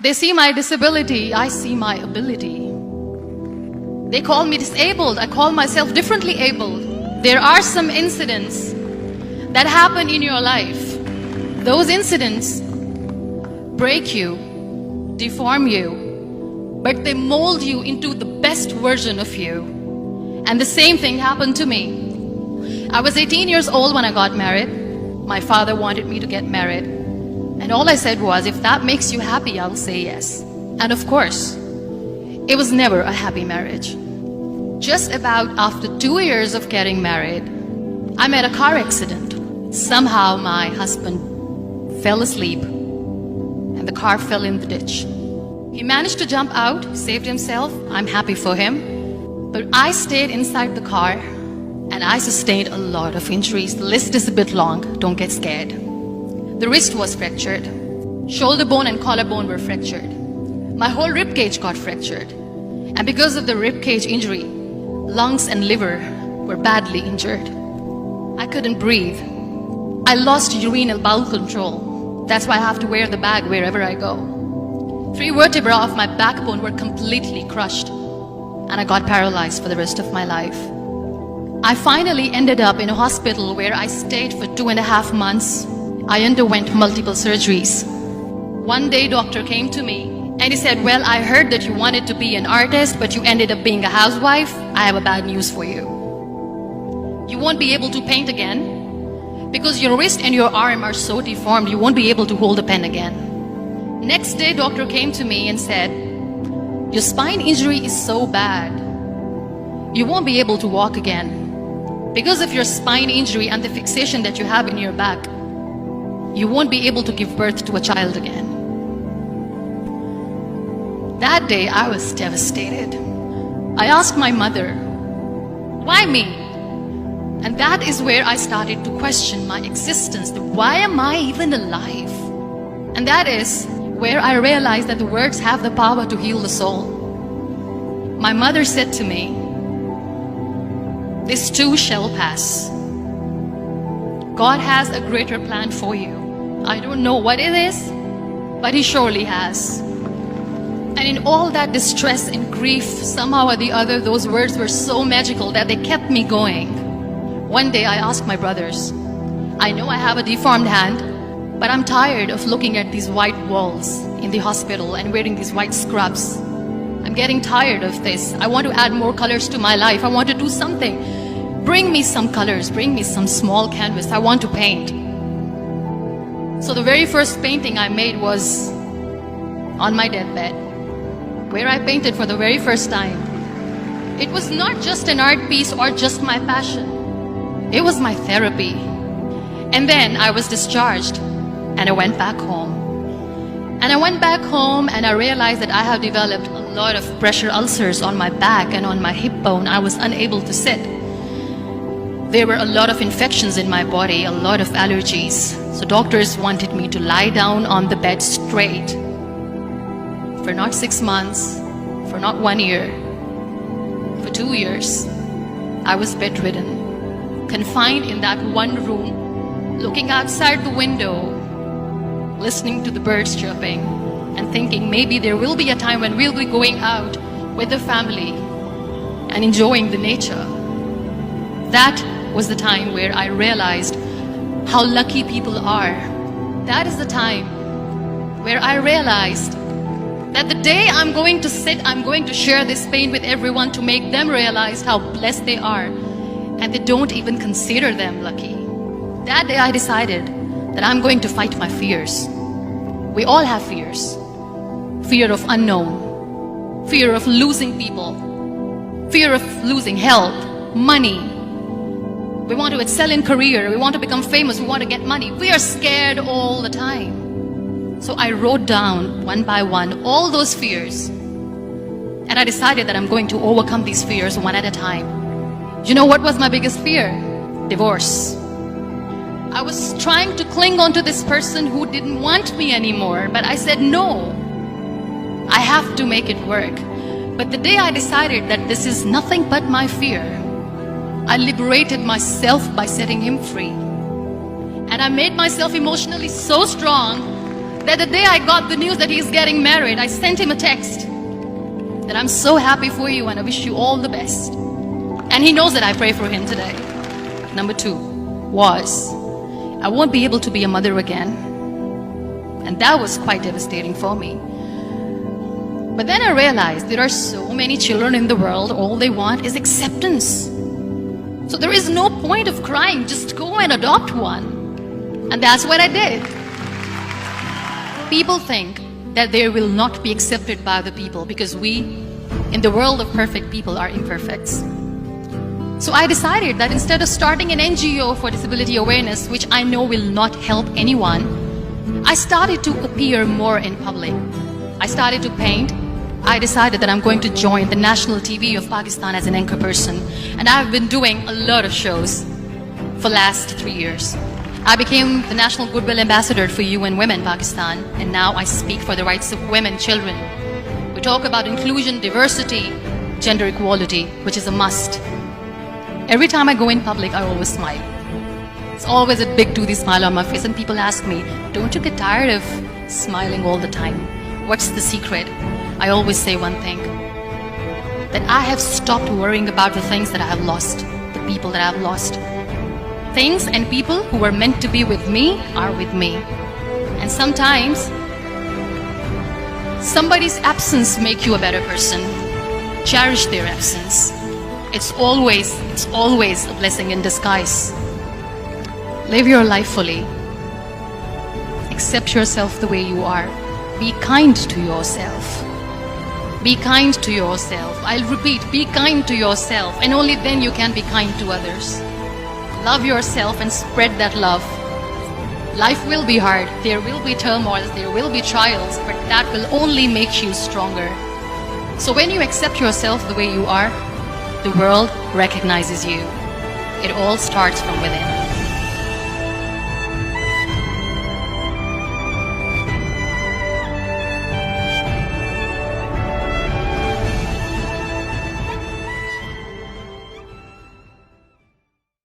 They see my disability, I see my ability. They call me disabled, I call myself differently abled. There are some incidents that happen in your life. Those incidents break you, deform you, but they mold you into the best version of you. And the same thing happened to me. I was 18 years old when I got married. My father wanted me to get married. And all I said was, if that makes you happy, I'll say yes. And of course, it was never a happy marriage. Just about after 2 years of getting married, I met a car accident. Somehow my husband fell asleep and the car fell in the ditch. He managed to jump out, saved himself. I'm happy for him. But I stayed inside the car and I sustained a lot of injuries. The list is a bit long, don't get scared. The wrist was fractured. Shoulder bone and collarbone were fractured. My whole rib cage got fractured. And because of the rib cage injury, lungs and liver were badly injured. I couldn't breathe. I lost urinary bowel control. That's why I have to wear the bag wherever I go. 3 vertebrae of my backbone were completely crushed. And I got paralyzed for the rest of my life. I finally ended up in a hospital where I stayed for 2.5 months. I underwent multiple surgeries. One day, doctor came to me and he said, well, I heard that you wanted to be an artist, but you ended up being a housewife. I have a bad news for you. You won't be able to paint again because your wrist and your arm are so deformed, you won't be able to hold a pen again. Next day, doctor came to me and said, your spine injury is so bad, you won't be able to walk again. Because of your spine injury and the fixation that you have in your back, you won't be able to give birth to a child again. That day, I was devastated. I asked my mother, why me? And that is where I started to question my existence. Why am I even alive? And that is where I realized that the words have the power to heal the soul. My mother said to me, this too shall pass. God has a greater plan for you. I don't know what it is, but He surely has. And in all that distress and grief, somehow or the other, those words were so magical that they kept me going. One day I asked my brothers, I know I have a deformed hand, but I'm tired of looking at these white walls in the hospital and wearing these white scrubs. I'm getting tired of this. I want to add more colors to my life. I want to do something. Bring me some colors, bring me some small canvas. I want to paint. So the very first painting I made was on my deathbed, where I painted for the very first time. It was not just an art piece or just my passion. It was my therapy. And then I was discharged and I went back home. And I went back home and I realized that I have developed a lot of pressure ulcers on my back and on my hip bone. I was unable to sit. There were a lot of infections in my body, a lot of allergies. So doctors wanted me to lie down on the bed straight for not 6 months, for not 1 year, for 2 years. I was bedridden, confined in that one room, looking outside the window, listening to the birds chirping, and thinking maybe there will be a time when we'll be going out with the family and enjoying the nature. That was the time where I realized how lucky people are. That is the time where I realized that the day I'm going to sit, I'm going to share this pain with everyone to make them realize how blessed they are, and they don't even consider them lucky. That day I decided that I'm going to fight my fears. We all have fears. Fear of unknown, fear of losing people, fear of losing health, money. We want to excel in career, we want to become famous, we want to get money. We are scared all the time. So I wrote down one by one all those fears. And I decided that I'm going to overcome these fears one at a time. You know what was my biggest fear? Divorce. I was trying to cling on to this person who didn't want me anymore, but I said no. I have to make it work. But the day I decided that this is nothing but my fear, I liberated myself by setting him free. And I made myself emotionally so strong that the day I got the news that he's getting married, I sent him a text that I'm so happy for you and I wish you all the best. And he knows that I pray for him today. Number 2 was, I won't be able to be a mother again. And that was quite devastating for me. But then I realized there are so many children in the world, all they want is acceptance. So there is no point of crying, just go and adopt one. And that's what I did. People think that they will not be accepted by the people because we, in the world of perfect people, are imperfects. So I decided that instead of starting an NGO for disability awareness, which I know will not help anyone, I started to appear more in public. I started to paint. I decided that I'm going to join the national TV of Pakistan as an anchor person. And I've been doing a lot of shows for the last 3 years. I became the National Goodwill Ambassador for UN Women Pakistan, and now I speak for the rights of women, children. We talk about inclusion, diversity, gender equality, which is a must. Every time I go in public, I always smile. It's always a big toothy smile on my face, and people ask me, don't you get tired of smiling all the time? What's the secret? I always say one thing, that I have stopped worrying about the things that I have lost, the people that I have lost. Things and people who were meant to be with me are with me. And sometimes, somebody's absence makes you a better person. Cherish their absence. It's always a blessing in disguise. Live your life fully. Accept yourself the way you are. Be kind to yourself. Be kind to yourself. I'll repeat, be kind to yourself, and only then you can be kind to others. Love yourself and spread that love. Life will be hard. There will be turmoils, there will be trials, but that will only make you stronger. So when you accept yourself the way you are, the world recognizes you. It all starts from within.